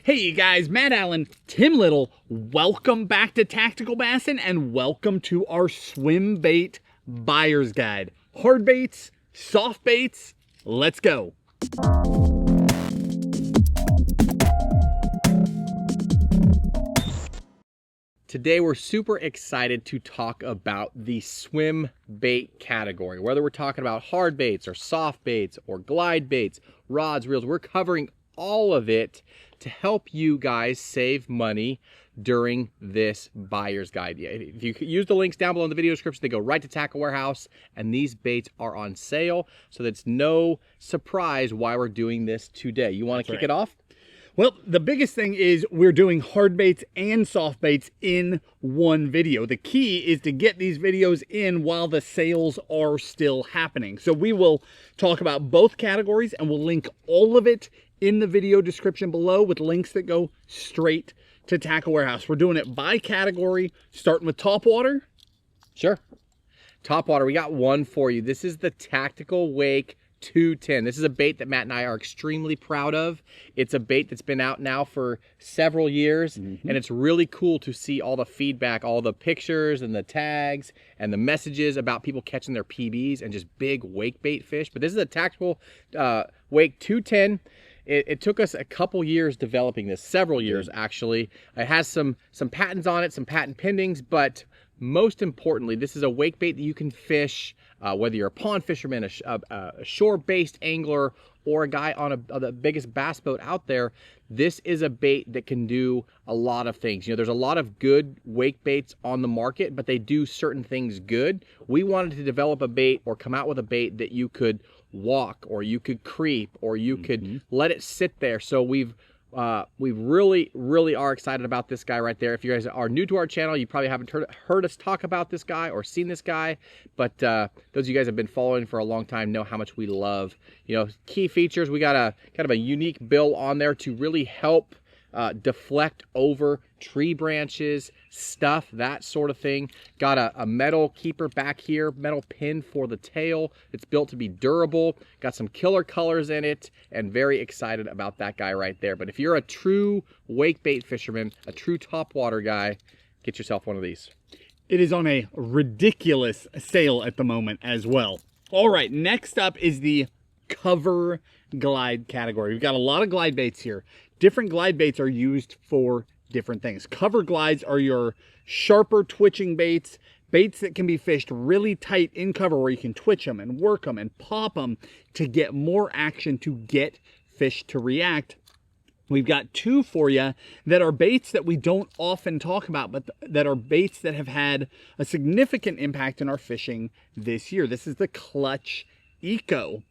Hey you guys, Matt Allen, Tim Little, welcome back to Tactical Bassin and welcome to our swim bait buyer's guide. Hard baits, soft baits, let's go. Today we're super excited to talk about the swim bait category. Whether we're talking about hard baits or soft baits or glide baits, rods, reels, we're covering all of it to help you guys save money during this buyer's guide. If you use the links down below in the video description, they go right to Tackle Warehouse, and these baits are on sale, so that's no surprise why we're doing this today. You want to kick it off? Well, the biggest thing is we're doing hard baits and soft baits in one video. The key is to get these videos in while the sales are still happening. So we will talk about both categories and we'll link all of it in the video description below with links that go straight to Tackle Warehouse. We're doing it by category, starting with topwater. Sure. Topwater, we got one for you. This is the Tactical Wake 210. This is a bait that Matt and I are extremely proud of. It's a bait that's been out now for several years, and it's really cool to see all the feedback, all the pictures and the tags and the messages about people catching their PBs and just big wake bait fish. But this is a Tactical Wake 210. It took us a couple years developing this, several years actually. It has some patents on it, some patent pendings, but most importantly, this is a wake bait that you can fish, whether you're a pond fisherman, a shore-based angler, or a guy on the biggest bass boat out there. This is a bait that can do a lot of things. You know, there's a lot of good wake baits on the market, but they do certain things good. We wanted to develop a bait or come out with a bait that you could walk, or you could creep, or you could let it sit there. So we really are excited about this guy right there. If you guys are new to our channel, you probably haven't heard us talk about this guy or seen this guy, but those of you guys have been following for a long time know how much we love. You know, key features, we got a kind of a unique bill on there to really help deflect over tree branches, stuff, that sort of thing. Got a metal keeper back here, metal pin for the tail. It's built to be durable. Got some killer colors in it, and very excited about that guy right there. But if you're a true wake bait fisherman, a true topwater guy, get yourself one of these. It is on a ridiculous sale at the moment as well. All right, next up is the cover glide category. We've got a lot of glide baits here. Different glide baits are used for different things. Cover glides are your sharper twitching baits, baits that can be fished really tight in cover where you can twitch them and work them and pop them to get more action, to get fish to react. We've got two for you that are baits that we don't often talk about, but that are baits that have had a significant impact in our fishing this year. This is the Clutch Eco.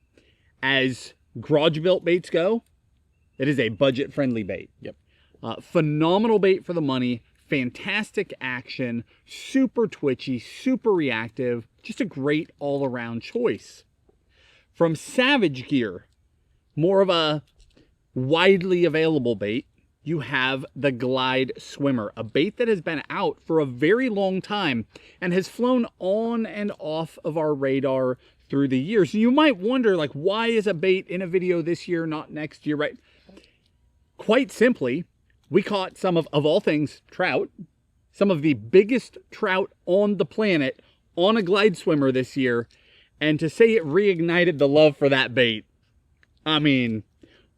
As garage built baits go, it is a budget friendly bait. Yep. Phenomenal bait for the money, fantastic action, super twitchy, super reactive, just a great all around choice. From Savage Gear, more of a widely available bait, you have the Glide Swimmer, a bait that has been out for a very long time and has flown on and off of our radar through the years. So you might wonder, like, why is a bait in a video this year, not next year, right? Quite simply, we caught some of all things, trout, some of the biggest trout on the planet on a Glide Swimmer this year. And to say it reignited the love for that bait, I mean,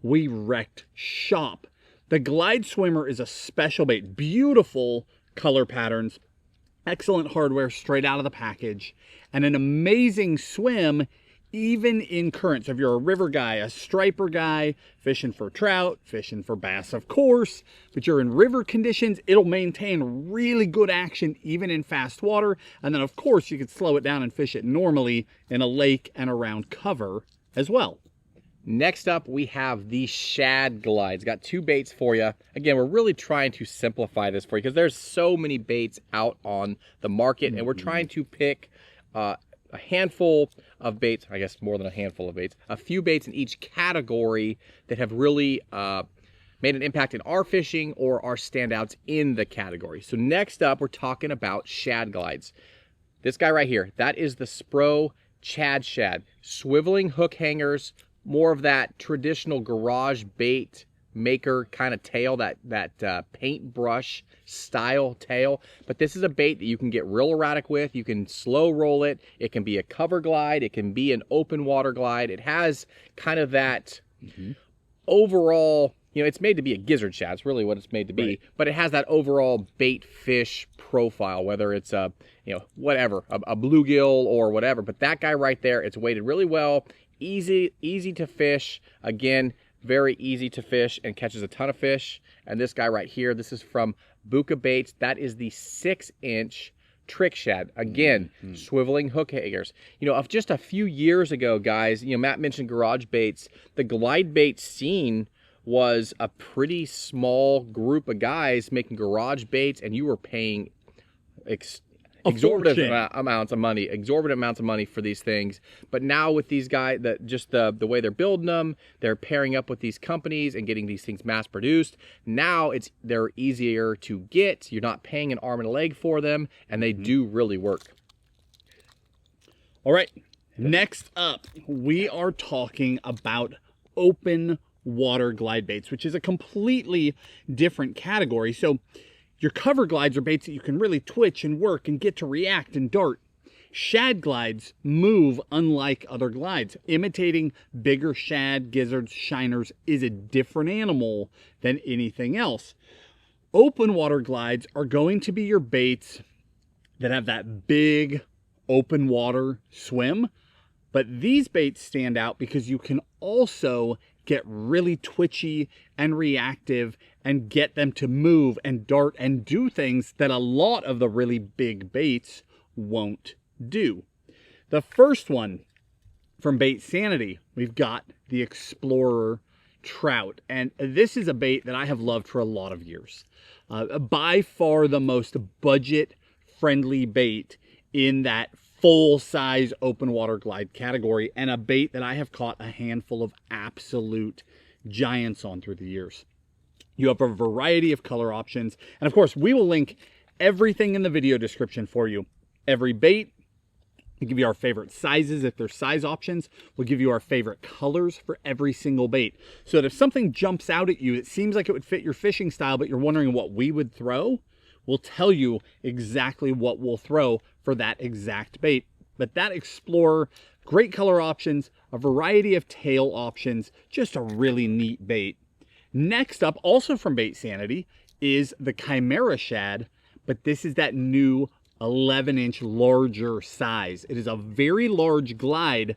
we wrecked shop. The Glide Swimmer is a special bait, beautiful color patterns, excellent hardware straight out of the package, and an amazing swim even in currents. If you're a river guy, a striper guy, fishing for trout, fishing for bass, of course, but you're in river conditions, it'll maintain really good action even in fast water. And then of course you could slow it down and fish it normally in a lake and around cover as well. Next up, we have the Shad glides. Got two baits for you. Again, we're really trying to simplify this for you because there's so many baits out on the market, and we're trying to pick a handful of baits, I guess more than a handful of baits, a few baits in each category that have really made an impact in our fishing or are standouts in the category. So next up, we're talking about Shad glides. This guy right here, that is the Spro Chad Shad. Swiveling hook hangers, more of that traditional garage bait maker kind of tail, that paintbrush style tail. But this is a bait that you can get real erratic with. You can slow roll it. It can be a cover glide. It can be an open water glide. It has kind of that overall, you know, it's made to be a gizzard shad. It's really what it's made to be. Right. But it has that overall bait fish profile, whether it's a, you know, whatever, a bluegill or whatever. But that guy right there, it's weighted really well. Easy to fish. Again, very easy to fish and catches a ton of fish. And this guy right here, this is from Baits. That is the 6-inch trick shad. Again, swiveling hook hangers. You know, of just a few years ago, guys, you know, Matt mentioned garage baits. The glide bait scene was a pretty small group of guys making garage baits, and you were paying exorbitant amounts of money for these things. But now with these guys, just the way they're building them, they're pairing up with these companies and getting these things mass produced. Now they're easier to get. You're not paying an arm and a leg for them, and they do really work. All right, next up, we are talking about open water glide baits, which is a completely different category. So your cover glides are baits that you can really twitch and work and get to react and dart. Shad glides move unlike other glides. Imitating bigger shad, gizzards, shiners is a different animal than anything else. Open water glides are going to be your baits that have that big open water swim. But these baits stand out because you can also get really twitchy and reactive and get them to move and dart and do things that a lot of the really big baits won't do. The first one from Bait Sanity, we've got the Explorer Trout. And this is a bait that I have loved for a lot of years. By far the most budget-friendly bait in that full-size open water glide category, and a bait that I have caught a handful of absolute giants on through the years. You have a variety of color options, and of course we will link everything in the video description for you. Every bait, we give you our favorite sizes if there's size options. We'll give you our favorite colors for every single bait, so that if something jumps out at you, it seems like it would fit your fishing style, but you're wondering what we would throw, we'll tell you exactly what we'll throw for that exact bait. But that Explorer, great color options, a variety of tail options, just a really neat bait. Next up, also from Bait Sanity, is the Chimera Shad, but this is that new 11-inch larger size. It is a very large glide,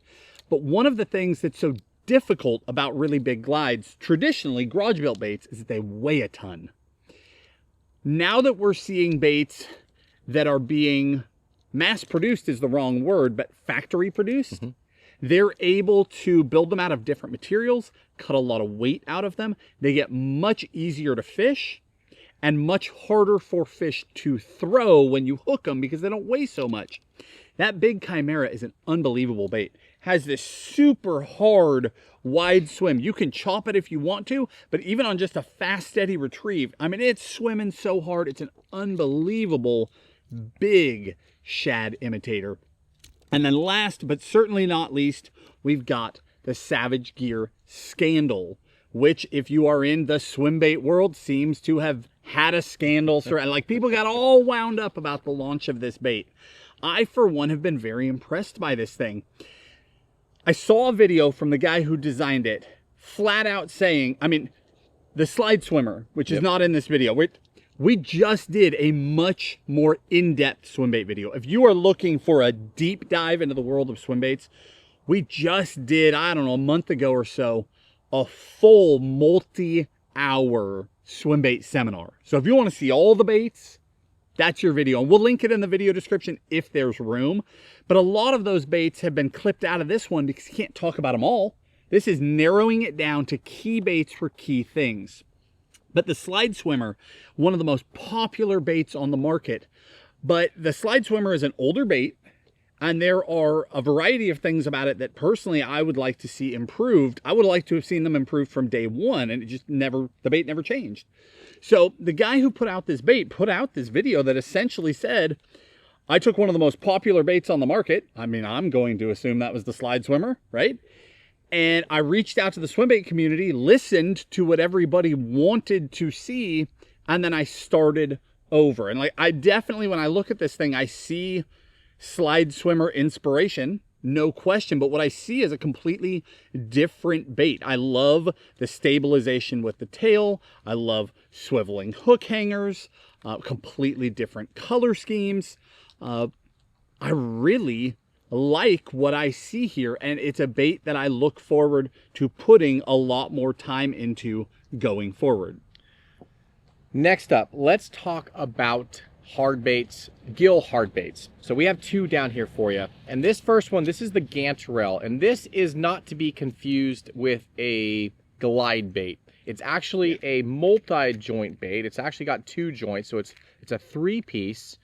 but one of the things that's so difficult about really big glides, traditionally garage built baits, is that they weigh a ton. Now that we're seeing baits that are being mass produced is the wrong word, but factory produced, they're able to build them out of different materials, cut a lot of weight out of them. They get much easier to fish and much harder for fish to throw when you hook them because they don't weigh so much. That big Chimera is an unbelievable bait. Has this super hard, wide swim. You can chop it if you want to, but even on just a fast, steady retrieve, I mean, it's swimming so hard. It's an unbelievable big shad imitator. And then last, but certainly not least, we've got the Savage Gear Scandal, which, if you are in the swim bait world, seems to have had a scandal. Like, people got all wound up about the launch of this bait. I, for one, have been very impressed by this thing. I saw a video from the guy who designed it, flat out saying, I mean, the slide swimmer, which is not in this video. We just did a much more in-depth swim bait video. If you are looking for a deep dive into the world of swim baits, we just did, I don't know, a month ago or so, a full multi-hour swim bait seminar. So if you want to see all the baits, that's your video. And we'll link it in the video description if there's room. But a lot of those baits have been clipped out of this one because you can't talk about them all. This is narrowing it down to key baits for key things. But the slide swimmer, one of the most popular baits on the market. But the slide swimmer is an older bait, and there are a variety of things about it that personally I would like to see improved. I would like to have seen them improved from day one, and it just never, the bait never changed. So the guy who put out this bait put out this video that essentially said, I took one of the most popular baits on the market. I mean, I'm going to assume that was the slide swimmer, right? And I reached out to the Swimbait community, listened to what everybody wanted to see, and then I started over. And like, I definitely, when I look at this thing, I see slide swimmer inspiration, no question, but what I see is a completely different bait. I love the stabilization with the tail. I love swiveling hook hangers, completely different color schemes. I really like what I see here, and it's a bait that I look forward to putting a lot more time into going forward. Next up, let's talk about hard baits, gill hard baits. So we have two down here for you. And this first one, this is the Gantarel, and this is not to be confused with a glide bait. It's actually a multi-joint bait. It's actually got 2 joints, so it's a 3-piece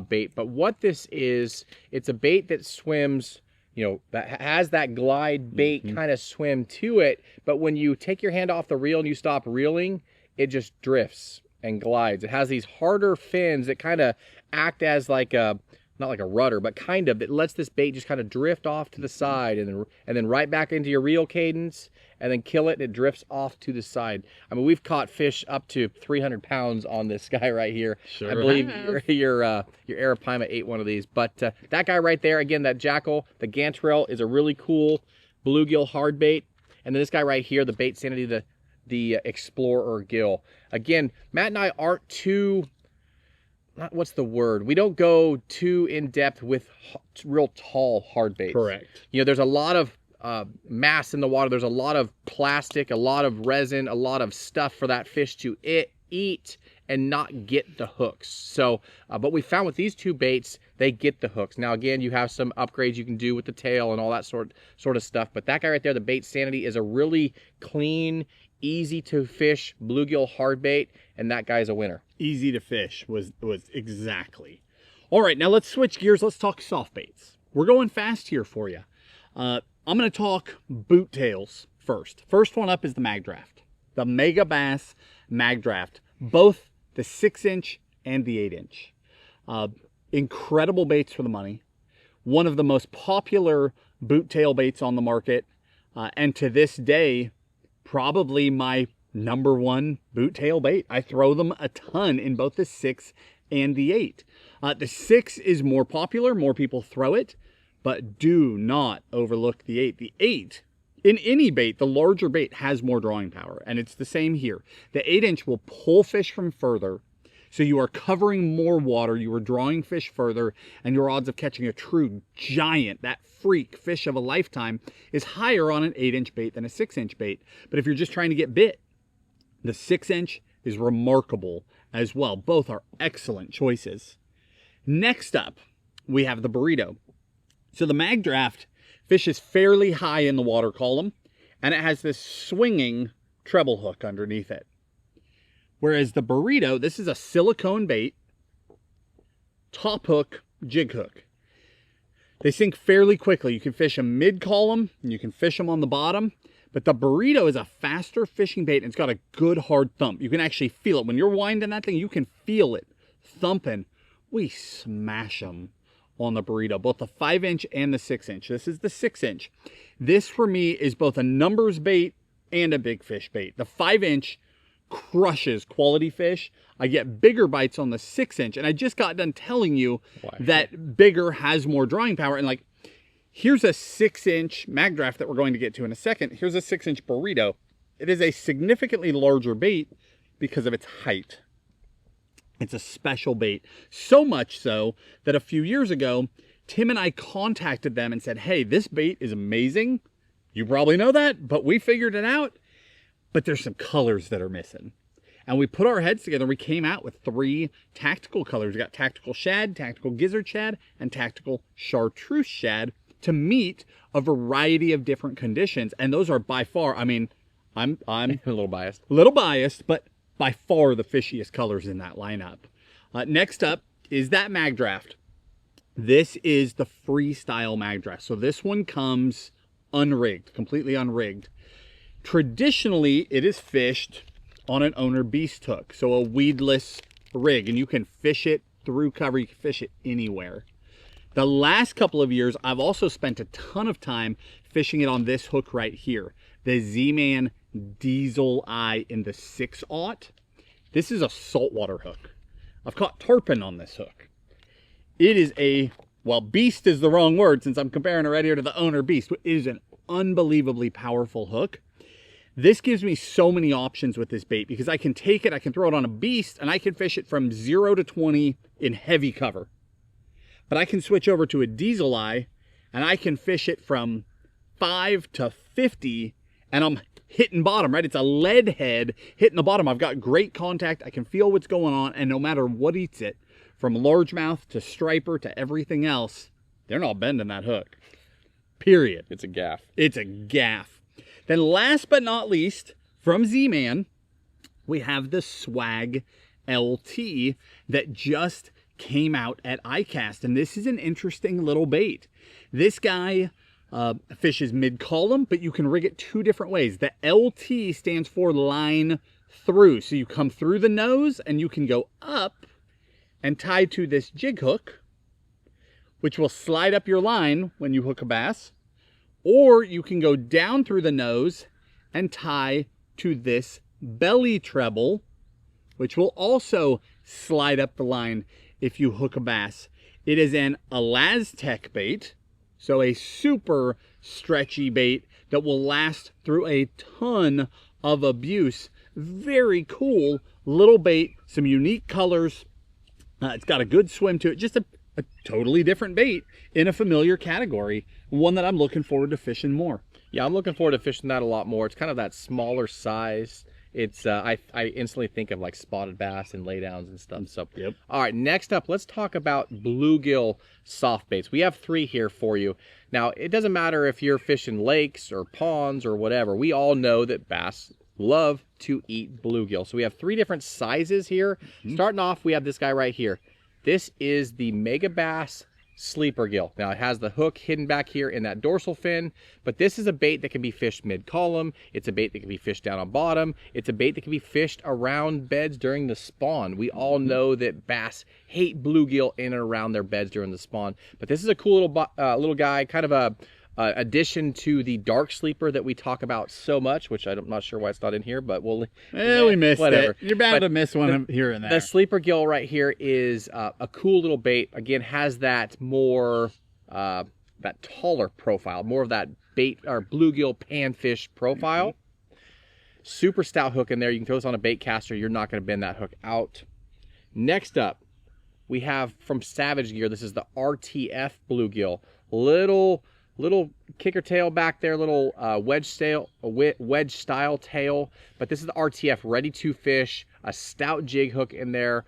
bait. But what this is, it's a bait that swims, you know, that has that glide bait kind of swim to it. But when you take your hand off the reel and you stop reeling, it just drifts and glides. It has these harder fins that kind of act as like a, not like a rudder, but kind of, it lets this bait just kind of drift off to the side and then right back into your reel cadence, and then kill it, and it drifts off to the side. I mean, we've caught fish up to 300 pounds on this guy right here. Sure, I believe your Arapaima ate one of these. But that guy right there, again, that Jackal, the Gantarel, is a really cool bluegill hard bait. And then this guy right here, the Bait Sanity, the Explorer Gill. Again, Matt and I aren't too, what's the word? We don't go too in depth with real tall hard baits. Correct. You know, there's a lot of mass in the water. There's a lot of plastic, a lot of resin, a lot of stuff for that fish to eat and not get the hooks. So, but we found with these 2 baits, they get the hooks. Now, again, you have some upgrades you can do with the tail and all that sort of stuff. But that guy right there, the Bait Sanity, is a really clean, easy to fish bluegill hard bait, and that guy's a winner. Easy to fish was exactly. All right, now let's switch gears. Let's talk soft baits. We're going fast here for you. I'm going to talk boot tails first. First one up is the Mag Draft. The Mega Bass Mag Draft. Both the 6-inch and the 8-inch. Incredible baits for the money. One of the most popular boot tail baits on the market. And to this day, probably my #1 boot tail bait. I throw them a ton in both the 6 and the 8. The 6 is more popular. More people throw it. But do not overlook the 8. The 8, in any bait, the larger bait has more drawing power. And it's the same here. The 8-inch will pull fish from further. So you are covering more water. You are drawing fish further. And your odds of catching a true giant, that freak fish of a lifetime, is higher on an 8-inch bait than a 6-inch bait. But if you're just trying to get bit, the 6-inch is remarkable as well. Both are excellent choices. Next up, we have the Burrito. So the Mag Draft fishes fairly high in the water column, and it has this swinging treble hook underneath it. Whereas the Burrito, this is a silicone bait, top hook, jig hook. They sink fairly quickly. You can fish them mid-column, and you can fish them on the bottom, but the Burrito is a faster fishing bait, and it's got a good hard thump. You can actually feel it. When you're winding that thing, you can feel it thumping. We smash them on the Burrito, both the 5-inch and the 6-inch. This is the 6-inch. This for me is both a numbers bait and a big fish bait. The 5-inch crushes quality fish. I get bigger bites on the 6-inch, and I just got done telling you that bigger has more drawing power. And like, here's a 6-inch Mag Draft that we're going to get to in a second. Here's a 6-inch Burrito. It is a significantly larger bait because of its height. It's a special bait. So much so that a few years ago, Tim and I contacted them and said, hey, this bait is amazing. You probably know that, but we figured it out. But there's some colors that are missing. And we put our heads together and we came out with 3 tactical colors. We got Tactical Shad, Tactical Gizzard Shad, and Tactical Chartreuse Shad to meet a variety of different conditions. And those are by far, I mean, I'm a little biased. But by far the fishiest colors in that lineup. Next up is that Mag Draft. This is the freestyle Mag Draft. So this one comes unrigged, completely unrigged. Traditionally, it is fished on an owner beast hook, so a weedless rig, and you can fish it through cover. You can fish it anywhere. The last couple of years, I've also spent a ton of time fishing it on this hook right here, the Z-Man Diesel Eye in the 6/0. This is a saltwater hook. I've caught tarpon on this hook. It is a, well, beast is the wrong word since I'm comparing it right here to the owner beast, but it is an unbelievably powerful hook. This gives me so many options with this bait because I can take it, I can throw it on a beast, and I can fish it from 0 to 20 in heavy cover. But I can switch over to a Diesel Eye and I can fish it from 5 to 50 and I'm hitting bottom, right? It's a lead head hitting the bottom. I've got great contact. I can feel what's going on, and no matter what eats it, from largemouth to striper to everything else, they're not bending that hook. Period. It's a gaff. It's a gaff. Then last but not least, from Z-Man, we have the Swag LT that just came out at ICAST, and this is an interesting little bait. This guy fishes mid-column, but you can rig it 2 different ways. The LT stands for line through, so you come through the nose and you can go up and tie to this jig hook, which will slide up your line when you hook a bass, or you can go down through the nose and tie to this belly treble, which will also slide up the line if you hook a bass. It is an Elastec bait, so a super stretchy bait that will last through a ton of abuse. Very cool little bait, some unique colors. It's got a good swim to it, just a totally different bait in a familiar category, one that I'm looking forward to fishing more. Yeah, I'm looking forward to fishing that a lot more. It's kind of that smaller size. It's I instantly think of like spotted bass and laydowns and stuff. So, yep. All right, next up, let's talk about bluegill soft baits. We have 3 here for you. Now, it doesn't matter if you're fishing lakes or ponds or whatever. We all know that bass love to eat bluegill. So we have 3 different sizes here. Starting off, we have this guy right here. This is the Mega Bass Sleeper Gill. Now it has the hook hidden back here in that dorsal fin, but this is a bait that can be fished mid-column. It's a bait that can be fished down on bottom. It's a bait that can be fished around beds during the spawn. We all know that bass hate bluegill in and around their beds during the spawn, but this is a cool little guy, kind of a addition to the dark sleeper that we talk about so much, which I'm not sure why it's not in here, but we'll... we missed whatever. it. You're bound to miss one here and there. The sleeper gill right here is a cool little bait. Again, has that more, that taller profile, more of that bait or bluegill panfish profile. Super stout hook in there. You can throw this on a bait caster. You're not going to bend that hook out. Next up, we have from Savage Gear. This is the RTF bluegill. Little kicker tail back there, little wedge style tail, but this is the RTF, ready to fish, a stout jig hook in there.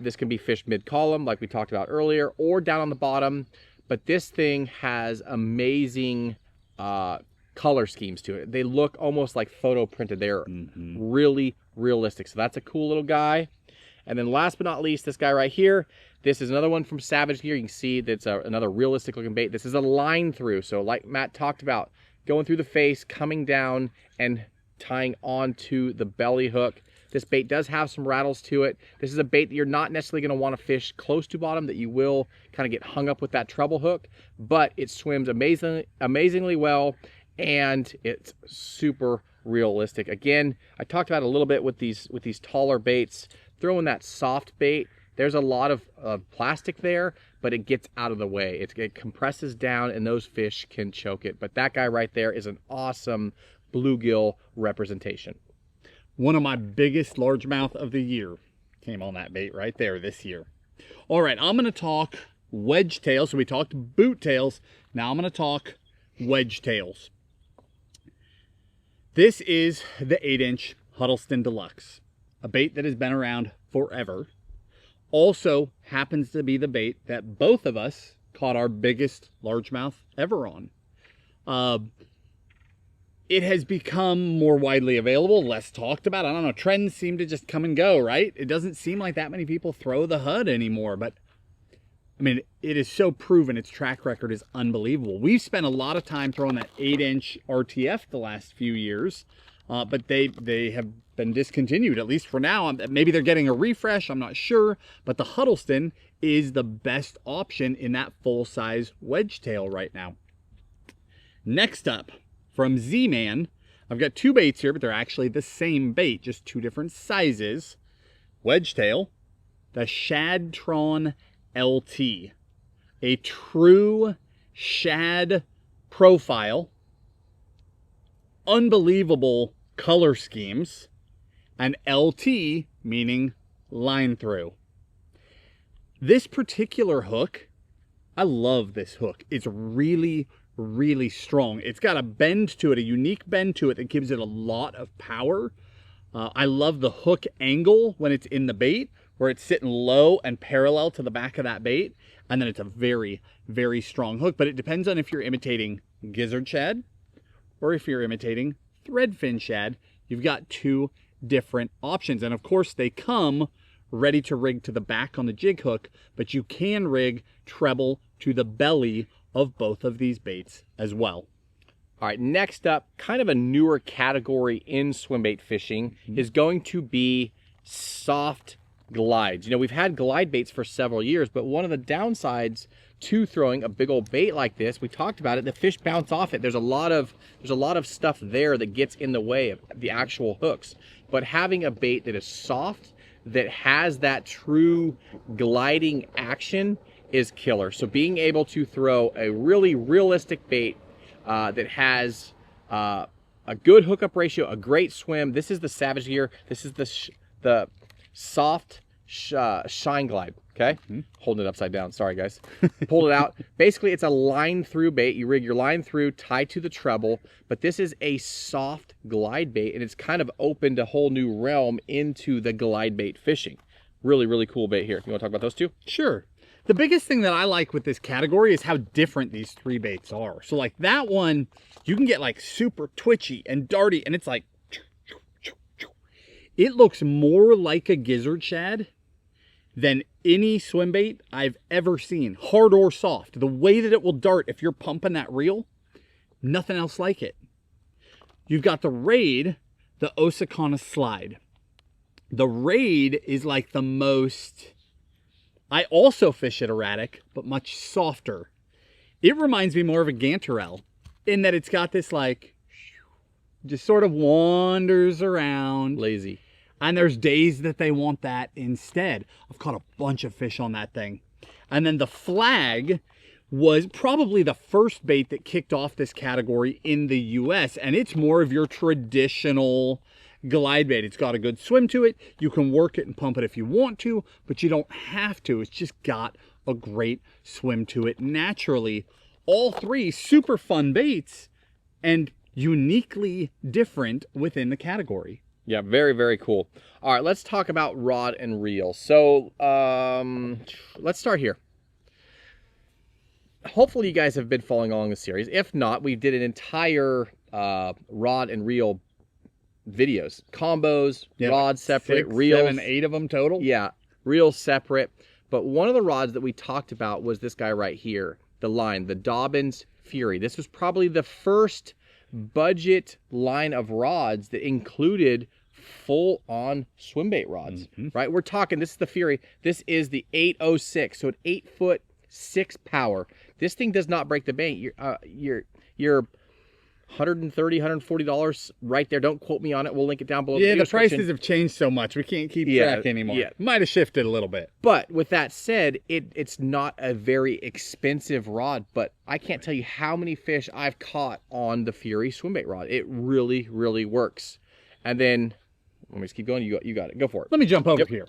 This can be fished mid-column like we talked about earlier, or down on the bottom, but this thing has amazing color schemes to it. They look almost like photo printed. They're really realistic, so that's a cool little guy. And then last but not least, this guy right here. This is another one from Savage Gear. You can see that's another realistic looking bait. This is a line through. So like Matt talked about, going through the face, coming down and tying onto the belly hook. This bait does have some rattles to it. This is a bait that you're not necessarily going to want to fish close to bottom, that you will kind of get hung up with that treble hook, but it swims amazingly well, and it's super realistic. Again, I talked about it a little bit with these taller baits. Throwing that soft bait, there's a lot of plastic there, but it gets out of the way. It compresses down and those fish can choke it. But that guy right there is an awesome bluegill representation. One of my biggest largemouth of the year came on that bait right there this year. All right, I'm going to talk wedge tails. So we talked boot tails. Now I'm going to talk wedge tails. This is the 8-inch Huddleston Deluxe, a bait that has been around forever. Also happens to be the bait that both of us caught our biggest largemouth ever on. It has become more widely available, less talked about. I don't know, trends seem to just come and go, right? It doesn't seem like that many people throw the HUD anymore, but I mean, it is so proven. Its track record is unbelievable. We've spent a lot of time throwing that 8-inch RTF the last few years, but they have been discontinued, at least for now. Maybe they're getting a refresh, I'm not sure, but the Huddleston is the best option in that full-size wedge tail right now. Next up, from Z-Man, I've got two baits here, but they're actually the same bait, just two different sizes. Wedge tail, the Shadtron LT, a true shad profile, unbelievable color schemes, and LT meaning line through. This particular hook, I love this hook. It's really, really strong. It's got a bend to it, a unique bend to it that gives it a lot of power. I love the hook angle when it's in the bait, where it's sitting low and parallel to the back of that bait. And then it's a very, very strong hook. But it depends on if you're imitating gizzard shad or if you're imitating threadfin shad. You've got two different options. And of course, they come ready to rig to the back on the jig hook, but you can rig treble to the belly of both of these baits as well. All right, next up, kind of a newer category in swimbait fishing is going to be soft glides. You know, we've had glide baits for several years, but one of the downsides to throwing a big old bait like this, we talked about it, the fish bounce off it. There's a lot of stuff there that gets in the way of the actual hooks. But having a bait that is soft, that has that true gliding action is killer. So being able to throw a really realistic bait that has a good hookup ratio, a great swim. This is the Savage Gear. This is the soft shine glide. Okay, holding it upside down. Sorry, guys. Pulled it out. Basically, it's a line through bait. You rig your line through, tie to the treble, but this is a soft glide bait, and it's kind of opened a whole new realm into the glide bait fishing. Really, really cool bait here. You want to talk about those two? Sure. The biggest thing that I like with this category is how different these three baits are. So like that one, you can get like super twitchy and darty, and it's like, it looks more like a gizzard shad than any swim bait I've ever seen, hard or soft. The way that it will dart if you're pumping that reel, nothing else like it. You've got the Raid, the Osakana Slide. The Raid is like the most, I also fish it erratic, but much softer. It reminds me more of a Gantarelle in that it's got this like, just sort of wanders around. Lazy. And there's days that they want that instead. I've caught a bunch of fish on that thing. And then the Flag was probably the first bait that kicked off this category in the US. And it's more of your traditional glide bait. It's got a good swim to it. You can work it and pump it if you want to, but you don't have to. It's just got a great swim to it naturally. All three super fun baits and uniquely different within the category. Yeah, very, very cool. All right, let's talk about rod and reel. So let's start here. Hopefully you guys have been following along the series. If not, we did an entire rod and reel videos. Combos, yep. Rod separate, 6, reels. 7, 8 of them total. Yeah, reels separate. But one of the rods that we talked about was this guy right here, the line, the Dobyns Fury. This was probably the first budget line of rods that included full-on swimbait rods, right? We're talking, this is the Fury. This is the 806, so an 8-foot 6 power. This thing does not break the bank. You're $130, $140 right there. Don't quote me on it. We'll link it down below. Yeah, the prices have changed so much. We can't keep track anymore. Yeah. Might have shifted a little bit. But with that said, it's not a very expensive rod, but I can't tell you how many fish I've caught on the Fury swimbait rod. It really, really works. And then, let me just keep going. You got it. Go for it. Let me jump over here.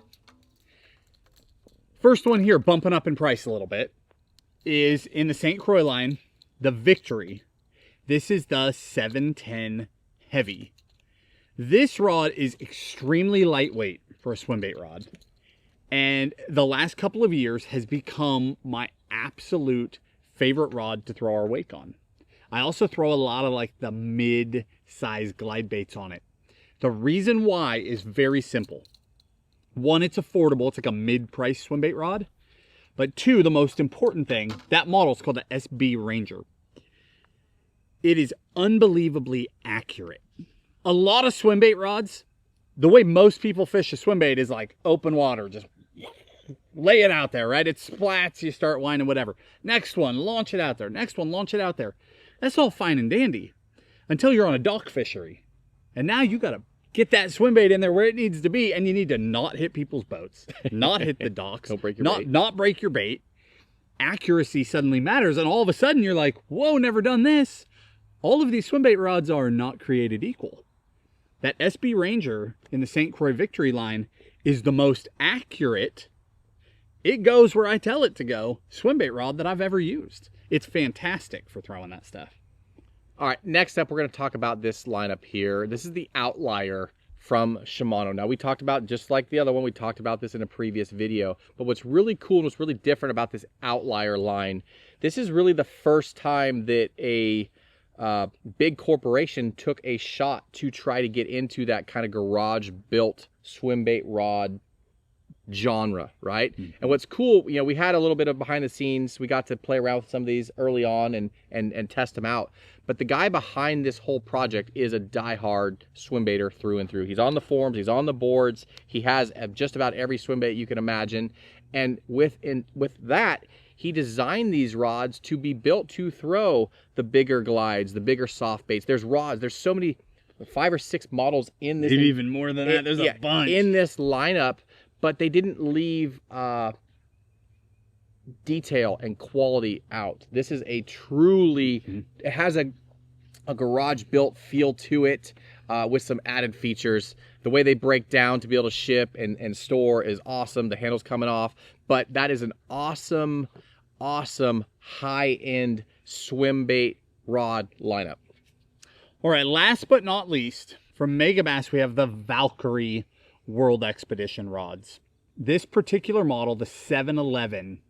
First one here, bumping up in price a little bit, is in the St. Croix line, the Victory. This is the 710 Heavy. This rod is extremely lightweight for a swimbait rod. And the last couple of years has become my absolute favorite rod to throw our wake on. I also throw a lot of like the mid-size glide baits on it. The reason why is very simple. One, it's affordable. It's like a mid-price swimbait rod. But two, the most important thing, that model is called the SB Ranger. It is unbelievably accurate. A lot of swimbait rods, the way most people fish a swimbait is like open water, just lay it out there, right? It splats, you start winding, whatever. Next one, launch it out there. Next one, launch it out there. That's all fine and dandy until you're on a dock fishery. And now you got to get that swim bait in there where it needs to be, and you need to not hit people's boats, not hit the docks, Don't break your bait. not break your bait. Accuracy suddenly matters, and all of a sudden you're like, whoa, never done this. All of these swim bait rods are not created equal. That SB Ranger in the St. Croix Victory line is the most accurate, it goes where I tell it to go, swim bait rod that I've ever used. It's fantastic for throwing that stuff. All right, next up, we're going to talk about this lineup here. This is the Outlier from Shimano. Now, we talked about, just like the other one, we talked about this in a previous video, but what's really cool and what's really different about this Outlier line, this is really the first time that a big corporation took a shot to try to get into that kind of garage-built swim bait rod genre, right? And what's cool, you know, we had a little bit of behind the scenes. We got to play around with some of these early on and test them out. But the guy behind this whole project is a diehard swim baiter through and through. He's on the forums, he's on the boards, he has just about every swim bait you can imagine. And with that, he designed these rods to be built to throw the bigger glides, the bigger soft baits. There's rods, there's so many, 5 or 6 models in this. Maybe even more than that. There's a bunch in this lineup, but they didn't leave detail and quality out. This is a truly, it has a garage built feel to it with some added features. The way they break down to be able to ship and store is awesome. The handle's coming off, but that is an awesome, awesome high-end swim bait rod lineup. All right, last but not least, from Megabass, we have the Valkyrie World Expedition rods. This particular model, the 711,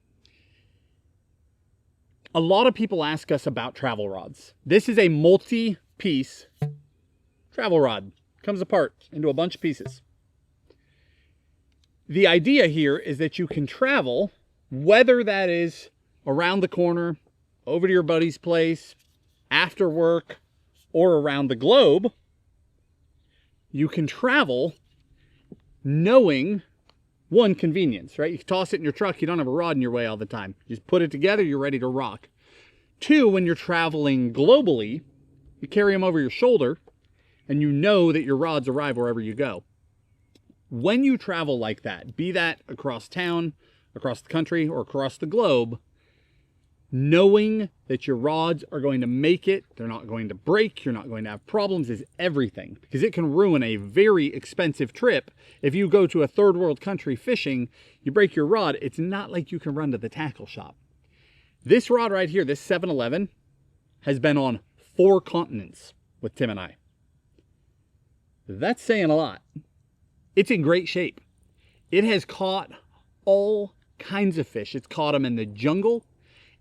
a lot of people ask us about travel rods. This is a multi-piece travel rod. Comes apart into a bunch of pieces. The idea here is that you can travel, whether that is around the corner, over to your buddy's place, after work, or around the globe. You can travel knowing, one, convenience, right? You can toss it in your truck, you don't have a rod in your way all the time. You just put it together, you're ready to rock. 2, when you're traveling globally, you carry them over your shoulder, and you know that your rods arrive wherever you go. When you travel like that, be that across town, across the country, or across the globe, knowing that your rods are going to make it, they're not going to break, you're not going to have problems is everything, because it can ruin a very expensive trip. If you go to a third world country fishing, you break your rod, it's not like you can run to the tackle shop. This rod right here, this 711, has been on 4 continents with Tim and I. That's saying a lot. It's in great shape. It has caught all kinds of fish. It's caught them in the jungle.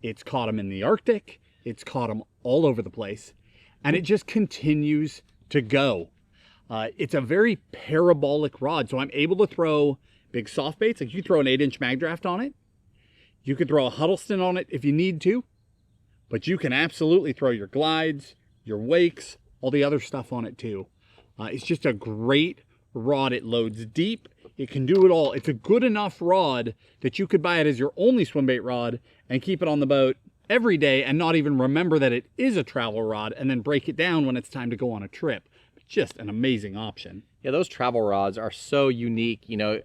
It's caught them in the Arctic. It's caught them all over the place. And it just continues to go. It's a very parabolic rod. So I'm able to throw big soft baits. Like you throw an 8-inch mag draft on it. You could throw a Huddleston on it if you need to. But you can absolutely throw your glides, your wakes, all the other stuff on it too. It's just a great rod. It loads deep. It can do it all. It's a good enough rod that you could buy it as your only swim bait rod and keep it on the boat every day and not even remember that it is a travel rod and then break it down when it's time to go on a trip. Just an amazing option. Yeah, those travel rods are so unique. You know,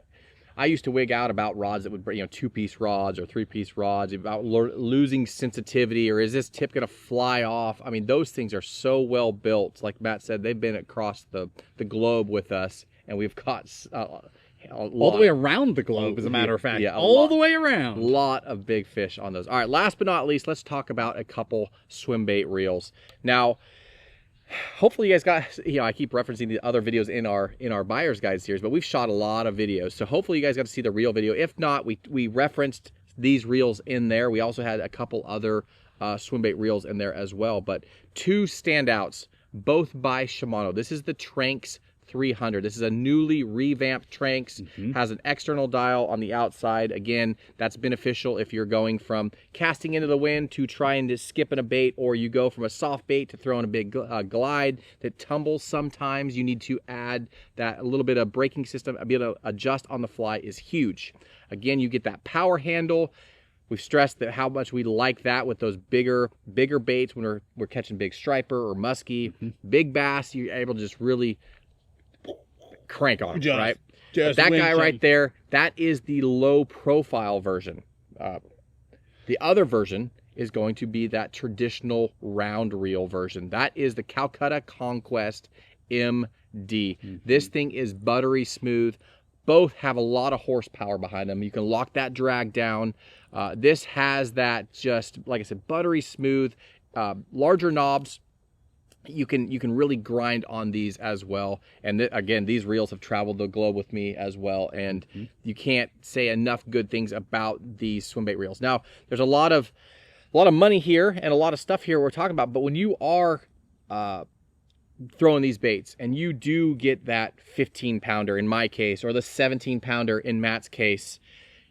I used to wig out about rods that would, you know, 2-piece rods or 3-piece rods, about losing sensitivity, or is this tip going to fly off? I mean, those things are so well built. Like Matt said, they've been across the globe with us, and we've caught all the way around the globe, as a matter of fact. Yeah, all the way around. A lot of big fish on those. All right, last but not least, let's talk about a couple swim bait reels. Now, hopefully you guys got, you know, I keep referencing the other videos in our buyer's guide series, but we've shot a lot of videos. So hopefully you guys got to see the reel video. If not, we referenced these reels in there. We also had a couple other swim bait reels in there as well, but 2 standouts, both by Shimano. This is the Tranx 300. This is a newly revamped Tranx. Has an external dial on the outside. Again, that's beneficial if you're going from casting into the wind to trying to skip in a bait, or you go from a soft bait to throwing a big glide that tumbles sometimes. You need to add that a little bit of braking system, be able to adjust on the fly is huge. Again, you get that power handle. We've stressed that how much we like that with those bigger baits when we're catching big striper or muskie. Big bass, you're able to just really crank on them, right? But that guy right there, that is the low profile version. The other version is going to be that traditional round reel version. That is the Calcutta Conquest MD. This thing is buttery smooth. Both have a lot of horsepower behind them. You can lock that drag down. This has that, just like I said, buttery smooth, larger knobs. You can really grind on these as well. And again, these reels have traveled the globe with me as well, and you can't say enough good things about these Swimbait reels. Now, there's a lot of money here and a lot of stuff here we're talking about, but when you are throwing these baits and you do get that 15-pounder in my case, or the 17-pounder in Matt's case,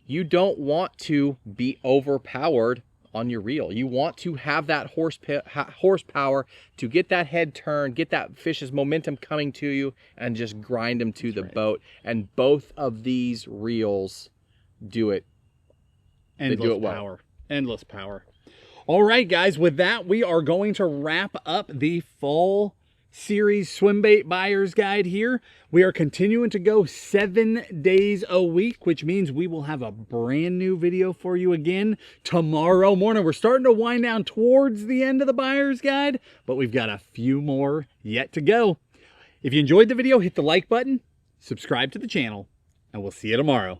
you don't want to be overpowered on your reel. You want to have that horsepower to get that head turn, get that fish's momentum coming to you, and just grind them to the boat. And both of these reels do it. Endless do it well. Power. Endless power. All right, guys, with that, we are going to wrap up the fall series Swimbait buyer's guide here. We are continuing to go 7 days a week, which means we will have a brand new video for you again tomorrow morning. We're starting to wind down towards the end of the buyer's guide, but we've got a few more yet to go. If you enjoyed the video, hit the like button, subscribe to the channel, and we'll see you tomorrow.